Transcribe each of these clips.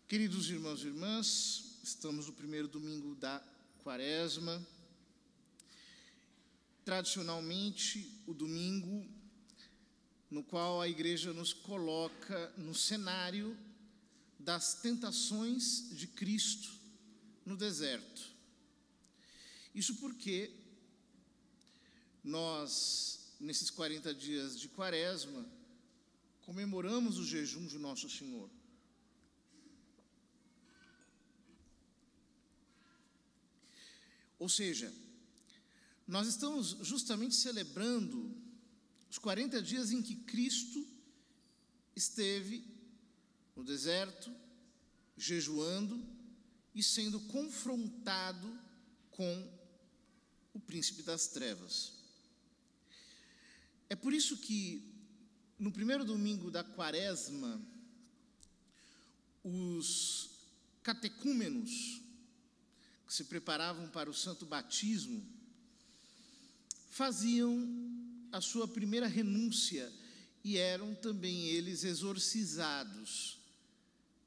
Queridos irmãos e irmãs, estamos no primeiro domingo da Quaresma. Tradicionalmente, o domingo no qual a igreja nos coloca no cenário das tentações de Cristo no deserto. Isso porque nós, nesses 40 dias de Quaresma, comemoramos o jejum de Nosso Senhor. Ou seja, nós estamos justamente celebrando os 40 dias em que Cristo esteve no deserto, jejuando e sendo confrontado com o príncipe das trevas. É por isso que, no primeiro domingo da Quaresma, os catecúmenos que se preparavam para o santo batismo faziam a sua primeira renúncia e eram também eles exorcizados.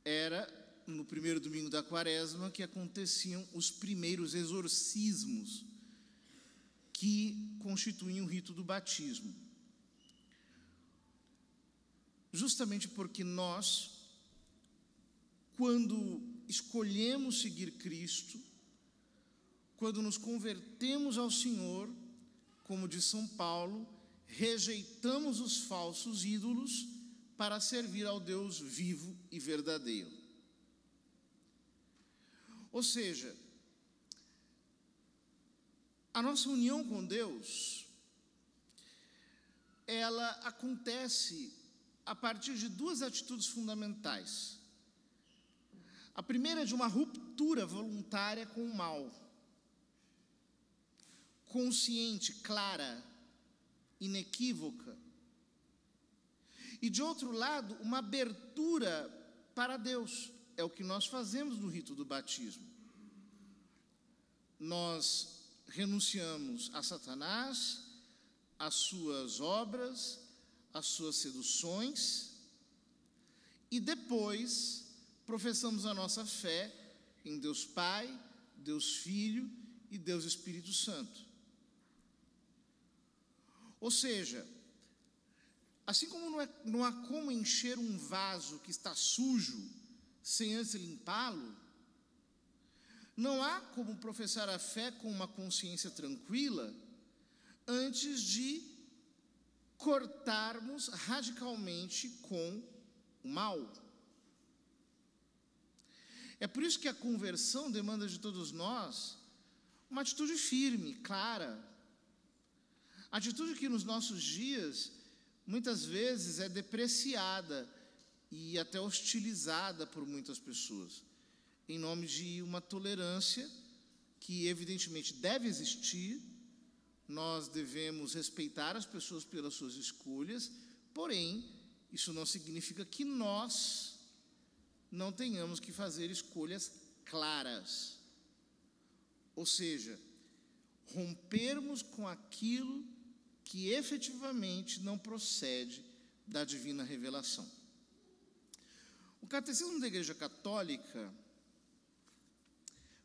Era no primeiro domingo da Quaresma que aconteciam os primeiros exorcismos que constituem o rito do batismo. Justamente porque nós, quando escolhemos seguir Cristo, quando nos convertemos ao Senhor, como diz São Paulo, rejeitamos os falsos ídolos para servir ao Deus vivo e verdadeiro. Ou seja, a nossa união com Deus, ela acontece a partir de duas atitudes fundamentais. A primeira é de uma ruptura voluntária com o mal, consciente, clara, inequívoca. E de outro lado, uma abertura para Deus. É o que nós fazemos no rito do batismo. Nós renunciamos a Satanás, às suas obras, às suas seduções, e depois professamos a nossa fé em Deus Pai, Deus Filho e Deus Espírito Santo. Ou seja, assim como não há como encher um vaso que está sujo sem antes limpá-lo, não há como professar a fé com uma consciência tranquila antes de cortarmos radicalmente com o mal. É por isso que a conversão demanda de todos nós uma atitude firme, clara. Atitude que nos nossos dias muitas vezes é depreciada e até hostilizada por muitas pessoas, em nome de uma tolerância que evidentemente deve existir. Nós devemos respeitar as pessoas pelas suas escolhas, porém, isso não significa que nós não tenhamos que fazer escolhas claras. Ou seja, rompermos com aquilo que efetivamente não procede da divina revelação. O Catecismo da Igreja Católica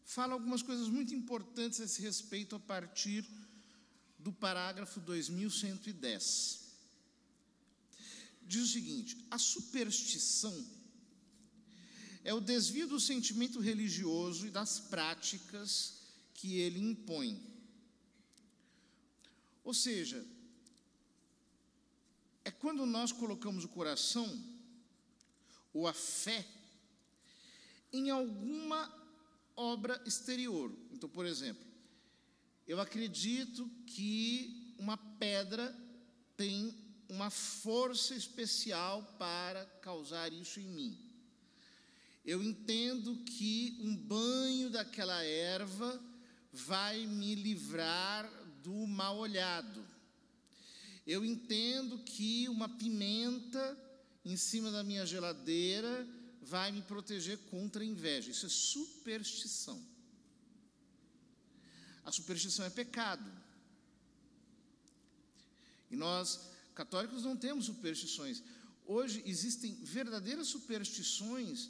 fala algumas coisas muito importantes a esse respeito a partir do parágrafo 2110. Diz o seguinte: a superstição é o desvio do sentimento religioso e das práticas que ele impõe. Ou seja, é quando nós colocamos o coração ou a fé em alguma obra exterior. Então, por exemplo, eu acredito que uma pedra tem uma força especial para causar isso em mim. Eu entendo que um banho daquela erva vai me livrar do mal olhado. Eu entendo que uma pimenta em cima da minha geladeira vai me proteger contra a inveja. Isso é superstição. A superstição é pecado. E nós, católicos, não temos superstições. Hoje existem verdadeiras superstições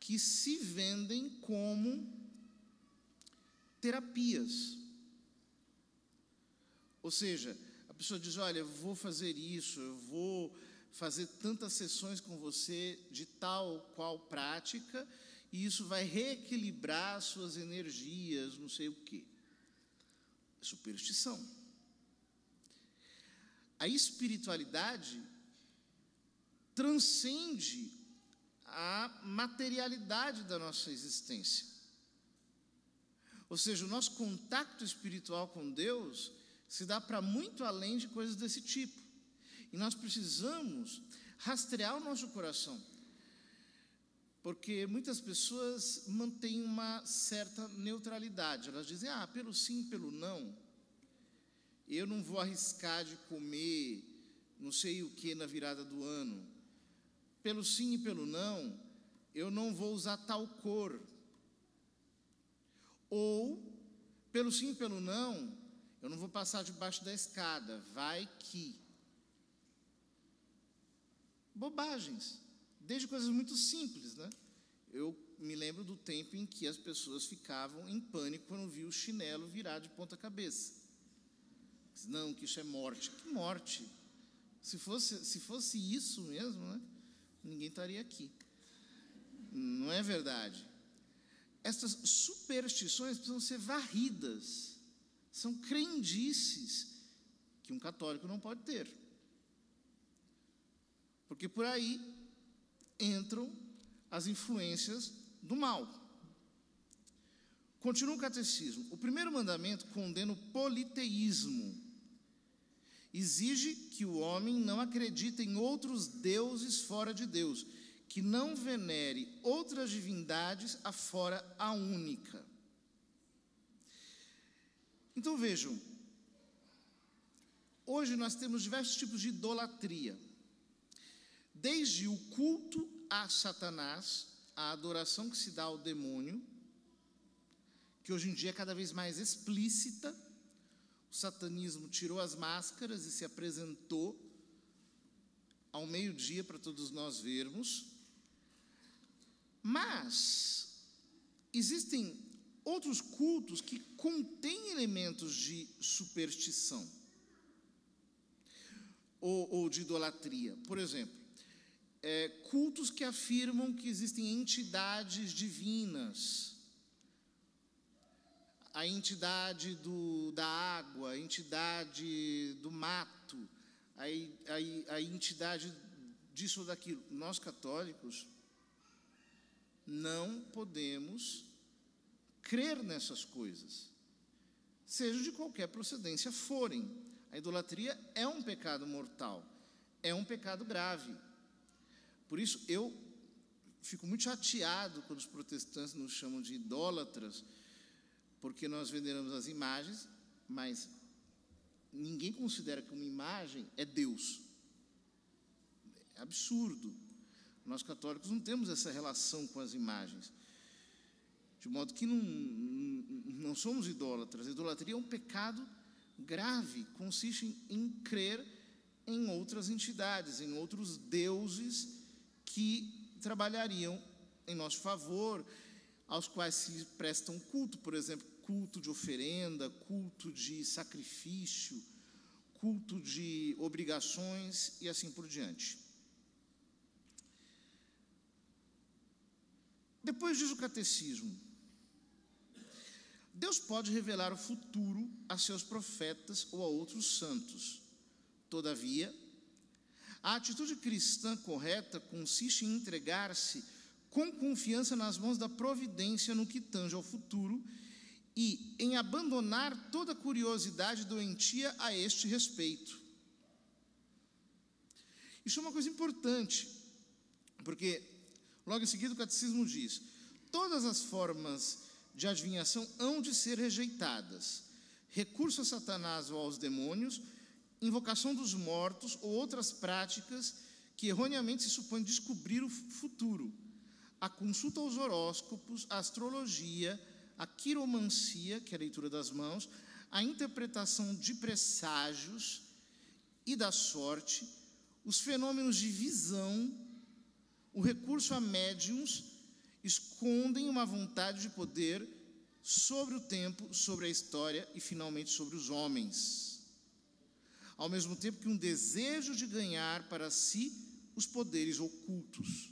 que se vendem como terapias. Ou seja, a pessoa diz, olha, eu vou fazer isso, eu vou fazer tantas sessões com você de tal qual prática, e isso vai reequilibrar suas energias, não sei o quê. Superstição. A espiritualidade transcende a materialidade da nossa existência. Ou seja, o nosso contato espiritual com Deus se dá para muito além de coisas desse tipo. E nós precisamos rastrear o nosso coração. Porque muitas pessoas mantêm uma certa neutralidade. Elas dizem, pelo sim, pelo não. Eu não vou arriscar de comer não sei o que na virada do ano. Pelo sim e pelo não, eu não vou usar tal cor. Ou, pelo sim e pelo não, eu não vou passar debaixo da escada. Vai que. Bobagens. Desde coisas muito simples, né? Eu me lembro do tempo em que as pessoas ficavam em pânico quando viam o chinelo virar de ponta cabeça. Não, que isso é morte. Que morte? Se fosse isso mesmo, né? Ninguém estaria aqui. Não é verdade? Essas superstições precisam ser varridas. São crendices que um católico não pode ter. Porque por aí entram as influências do mal. Continua o catecismo. O primeiro mandamento condena o politeísmo. Exige que o homem não acredite em outros deuses fora de Deus, que não venere outras divindades afora a única. Então vejam, hoje nós temos diversos tipos de idolatria. Desde o culto a Satanás, a adoração que se dá ao demônio, que hoje em dia é cada vez mais explícita. O satanismo tirou as máscaras e se apresentou ao meio-dia para todos nós vermos. Mas existem outros cultos que contêm elementos de superstição ou de idolatria. Por exemplo, cultos que afirmam que existem entidades divinas, a entidade da água, a entidade do mato, a entidade disso ou daquilo. Nós católicos não podemos crer nessas coisas, seja de qualquer procedência forem. A idolatria é um pecado mortal, é um pecado grave. Por isso eu fico muito chateado quando os protestantes nos chamam de idólatras, porque nós veneramos as imagens, mas ninguém considera que uma imagem é Deus. É absurdo. Nós católicos não temos essa relação com as imagens. De modo que não somos idólatras. A idolatria é um pecado grave, consiste em crer em outras entidades, em outros deuses que trabalhariam em nosso favor, aos quais se prestam culto, por exemplo, culto de oferenda, culto de sacrifício, culto de obrigações e assim por diante. Depois diz o catecismo: Deus pode revelar o futuro a seus profetas ou a outros santos. Todavia, a atitude cristã correta consiste em entregar-se com confiança nas mãos da providência no que tange ao futuro e em abandonar toda curiosidade doentia a este respeito. Isso é uma coisa importante, porque logo em seguida o catecismo diz: todas as formas de adivinhação hão de ser rejeitadas. Recurso a Satanás ou aos demônios, invocação dos mortos ou outras práticas que erroneamente se supõe descobrir o futuro. A consulta aos horóscopos, a astrologia, a quiromancia, que é a leitura das mãos, a interpretação de presságios e da sorte, os fenômenos de visão, o recurso a médiuns escondem uma vontade de poder sobre o tempo, sobre a história e, finalmente, sobre os homens. Ao mesmo tempo que um desejo de ganhar para si os poderes ocultos.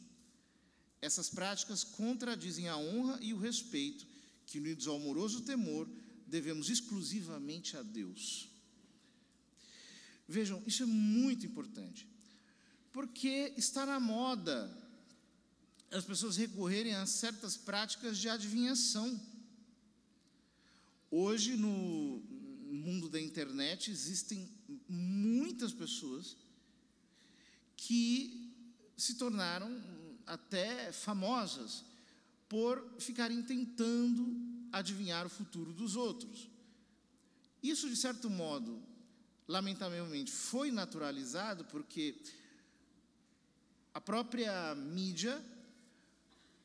Essas práticas contradizem a honra e o respeito que, unidos ao amoroso temor, devemos exclusivamente a Deus. Vejam, isso é muito importante, porque está na moda as pessoas recorrerem a certas práticas de adivinhação. Hoje, no mundo da internet, existem muitas pessoas que se tornaram até famosas por ficarem tentando adivinhar o futuro dos outros. Isso, de certo modo, lamentavelmente, foi naturalizado porque a própria mídia,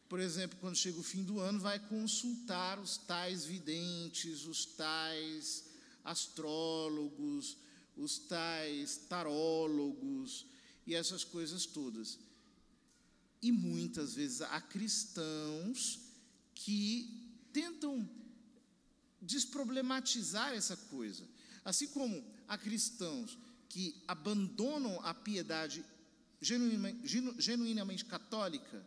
por exemplo, quando chega o fim do ano, vai consultar os tais videntes, os tais astrólogos, os tais tarólogos e essas coisas todas. E muitas vezes há cristãos que tentam desproblematizar essa coisa. Assim como há cristãos que abandonam a piedade genuinamente católica.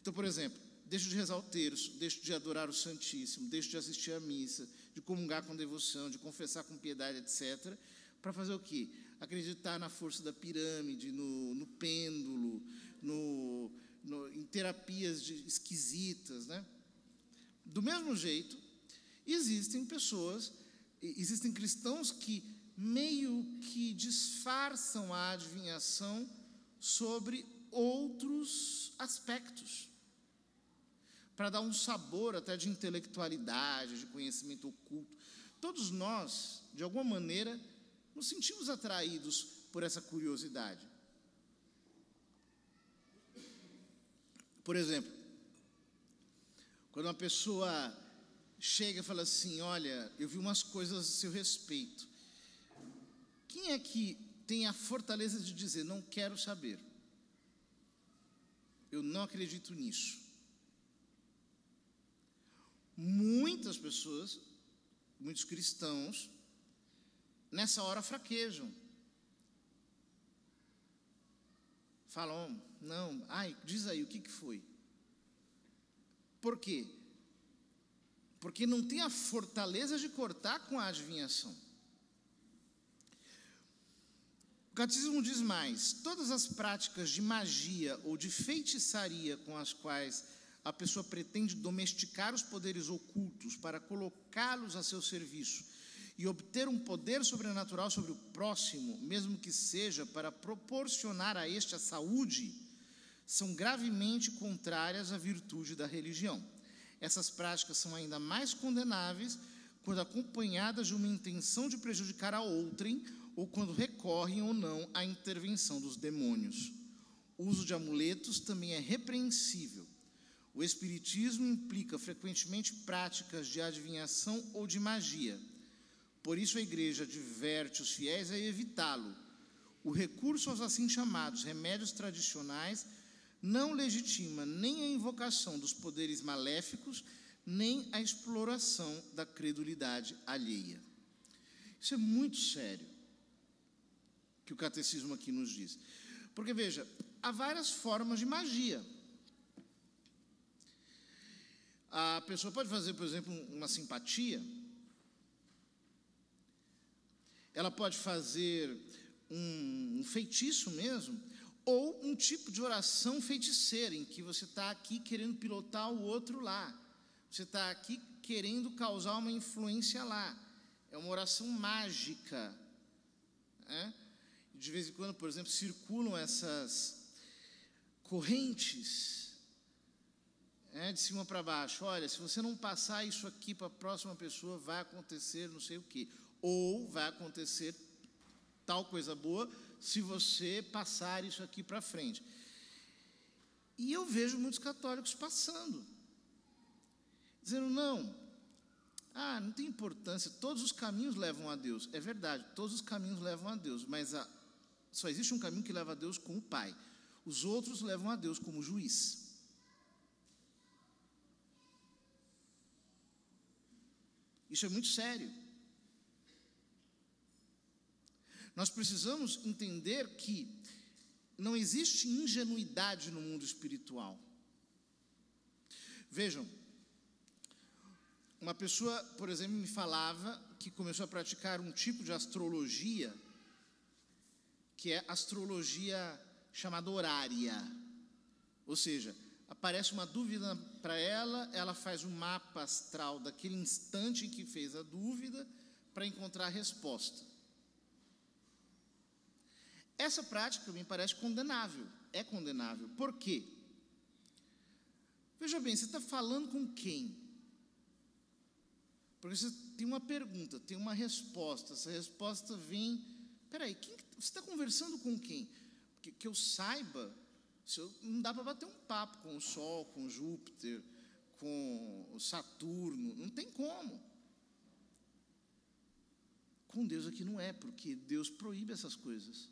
Então, por exemplo, deixo de rezar o terço, deixo de adorar o Santíssimo, deixo de assistir à missa, de comungar com devoção, de confessar com piedade, etc., para fazer o quê? Acreditar na força da pirâmide, no pêndulo, em terapias esquisitas, né? Do mesmo jeito, existem cristãos que meio que disfarçam a adivinhação sobre outros aspectos, para dar um sabor até de intelectualidade, de conhecimento oculto. Todos nós, de alguma maneira, nos sentimos atraídos por essa curiosidade. Por exemplo, quando uma pessoa chega e fala assim: olha, eu vi umas coisas a seu respeito. Quem é que tem a fortaleza de dizer: não quero saber, eu não acredito nisso? Muitas pessoas, muitos cristãos, nessa hora fraquejam. Falam: não, diz aí, o que foi? Por quê? Porque não tem a fortaleza de cortar com a adivinhação. O catecismo diz mais: todas as práticas de magia ou de feitiçaria com as quais a pessoa pretende domesticar os poderes ocultos para colocá-los a seu serviço e obter um poder sobrenatural sobre o próximo, mesmo que seja para proporcionar a este a saúde, são gravemente contrárias à virtude da religião. Essas práticas são ainda mais condenáveis quando acompanhadas de uma intenção de prejudicar a outrem ou quando recorrem ou não à intervenção dos demônios. O uso de amuletos também é repreensível. O espiritismo implica frequentemente práticas de adivinhação ou de magia. Por isso a Igreja adverte os fiéis a evitá-lo. O recurso aos assim chamados remédios tradicionais não legitima nem a invocação dos poderes maléficos, nem a exploração da credulidade alheia. Isso é muito sério, que o catecismo aqui nos diz. Porque, veja, há várias formas de magia. A pessoa pode fazer, por exemplo, uma simpatia. Ela pode fazer um feitiço mesmo, ou um tipo de oração feiticeira, em que você está aqui querendo pilotar o outro lá. Você está aqui querendo causar uma influência lá. É uma oração mágica. De vez em quando, por exemplo, circulam essas correntes, de cima para baixo. Olha, se você não passar isso aqui para a próxima pessoa, vai acontecer não sei o quê. Ou vai acontecer tal coisa boa se você passar isso aqui para frente. E eu vejo muitos católicos passando, dizendo: não tem importância, todos os caminhos levam a Deus. É verdade, todos os caminhos levam a Deus, mas só existe um caminho que leva a Deus como Pai. Os outros levam a Deus como juiz. Isso é muito sério. Nós precisamos entender que não existe ingenuidade no mundo espiritual. Vejam, uma pessoa, por exemplo, me falava que começou a praticar um tipo de astrologia, que é astrologia chamada horária. Ou seja, aparece uma dúvida para ela, ela faz um mapa astral daquele instante em que fez a dúvida para encontrar a resposta. Essa prática me parece condenável, é condenável. Por quê? Veja bem, você está falando com quem? Porque você tem uma pergunta, tem uma resposta, essa resposta vem... Peraí, você está conversando com quem? Que eu saiba, não dá para bater um papo com o Sol, com Júpiter, com o Saturno, não tem como. Com Deus aqui não é, porque Deus proíbe essas coisas.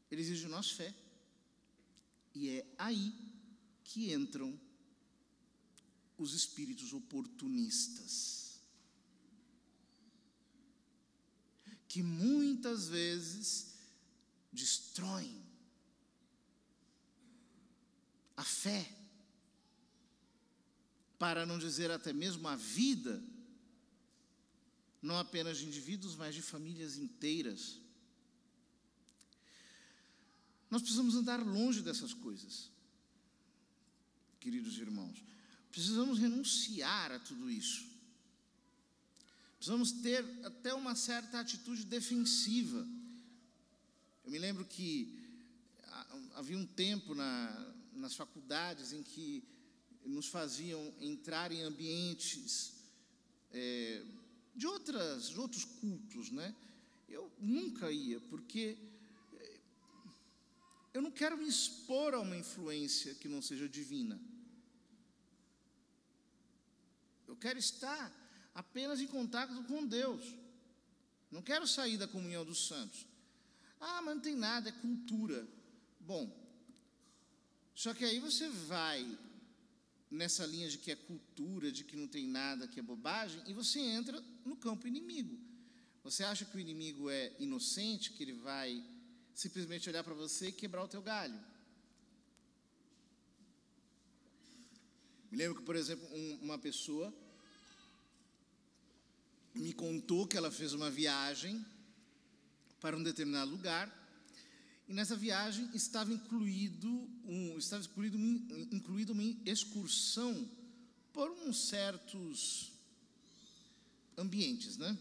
Ele exige de nós fé. E é aí que entram os espíritos oportunistas, que muitas vezes destroem a fé, para não dizer até mesmo a vida, não apenas de indivíduos, mas de famílias inteiras. Nós precisamos andar longe dessas coisas, queridos irmãos. Precisamos renunciar a tudo isso. Precisamos ter até uma certa atitude defensiva. Eu me lembro que havia um tempo nas faculdades em que nos faziam entrar em ambientes de outros cultos, né? Eu nunca ia, porque eu não quero me expor a uma influência que não seja divina. Eu quero estar apenas em contato com Deus. Não quero sair da comunhão dos santos. Ah, mas não tem nada, é cultura. Bom, só que aí você vai nessa linha de que é cultura, de que não tem nada, que é bobagem, e você entra no campo inimigo. Você acha que o inimigo é inocente, que ele vai simplesmente olhar para você e quebrar o teu galho? Me lembro que, por exemplo, uma pessoa me contou que ela fez uma viagem para um determinado lugar, e nessa viagem estava incluída uma excursão por uns certos ambientes, né?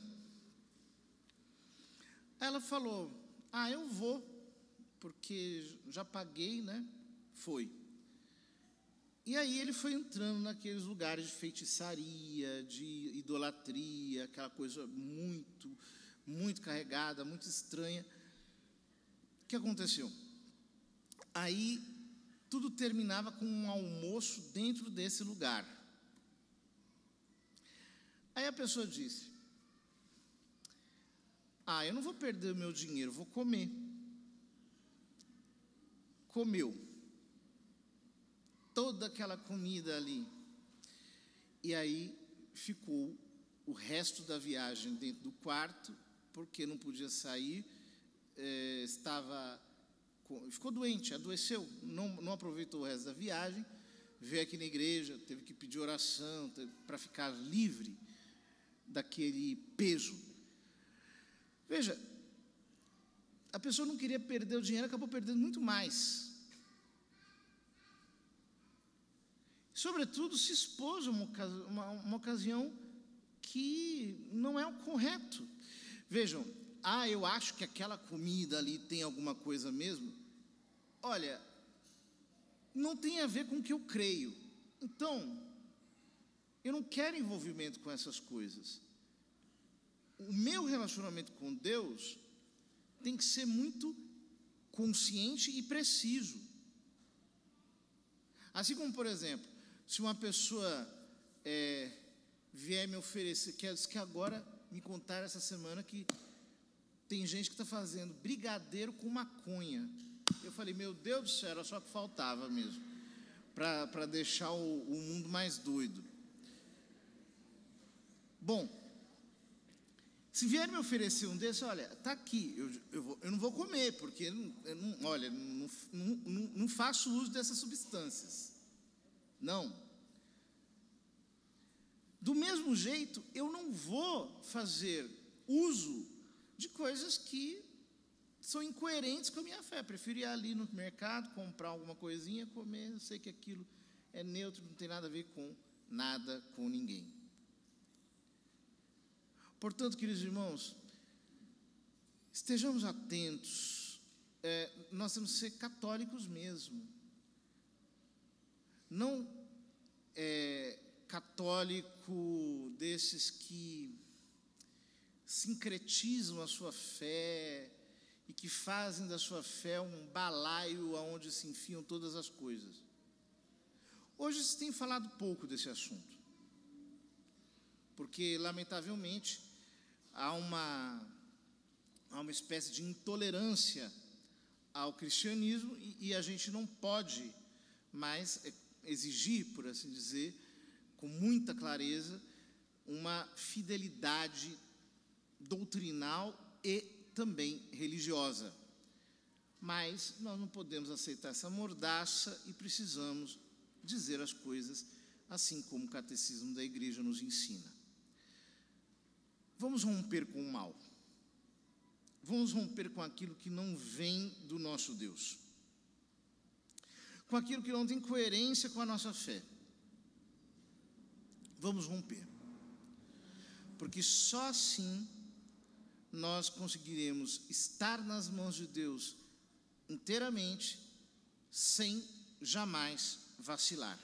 Aí ela falou: eu vou, porque já paguei, né? Foi. E aí ele foi entrando naqueles lugares de feitiçaria, de idolatria, aquela coisa muito, muito carregada, muito estranha. O que aconteceu? Aí tudo terminava com um almoço dentro desse lugar. Aí a pessoa disse: eu não vou perder o meu dinheiro, vou comer. Comeu toda aquela comida ali. E aí ficou o resto da viagem dentro do quarto, porque não podia sair, ficou doente, adoeceu, não aproveitou o resto da viagem, veio aqui na igreja, teve que pedir oração para ficar livre daquele peso. Veja, a pessoa não queria perder o dinheiro, acabou perdendo muito mais. Sobretudo, se expôs a uma ocasião que não é o correto. Vejam, eu acho que aquela comida ali tem alguma coisa mesmo. Olha, não tem a ver com o que eu creio. Então, eu não quero envolvimento com essas coisas. O meu relacionamento com Deus tem que ser muito consciente e preciso. Assim como, por exemplo, se uma pessoa vier me oferecer, que agora me contaram essa semana que tem gente que está fazendo brigadeiro com maconha. Eu falei: meu Deus do céu, era só que faltava mesmo, para deixar o mundo mais doido. Bom, se vier me oferecer um desses, olha, está aqui, eu não vou comer, porque não faço uso dessas substâncias. Não. Do mesmo jeito, eu não vou fazer uso de coisas que são incoerentes com a minha fé. Prefiro ir ali no mercado, comprar alguma coisinha, comer, eu sei que aquilo é neutro, não tem nada a ver com nada, com ninguém. Portanto, queridos irmãos, estejamos atentos, nós temos que ser católicos mesmo. Não católico desses que sincretizam a sua fé e que fazem da sua fé um balaio aonde se enfiam todas as coisas. Hoje se tem falado pouco desse assunto, porque lamentavelmente há uma espécie de intolerância ao cristianismo e a gente não pode mais exigir, por assim dizer, com muita clareza, uma fidelidade doutrinal e também religiosa. Mas nós não podemos aceitar essa mordaça e precisamos dizer as coisas assim como o catecismo da igreja nos ensina. Vamos romper com o mal. Vamos romper com aquilo que não vem do nosso Deus, com aquilo que não tem coerência com a nossa fé. Vamos romper, porque só assim nós conseguiremos estar nas mãos de Deus inteiramente, sem jamais vacilar.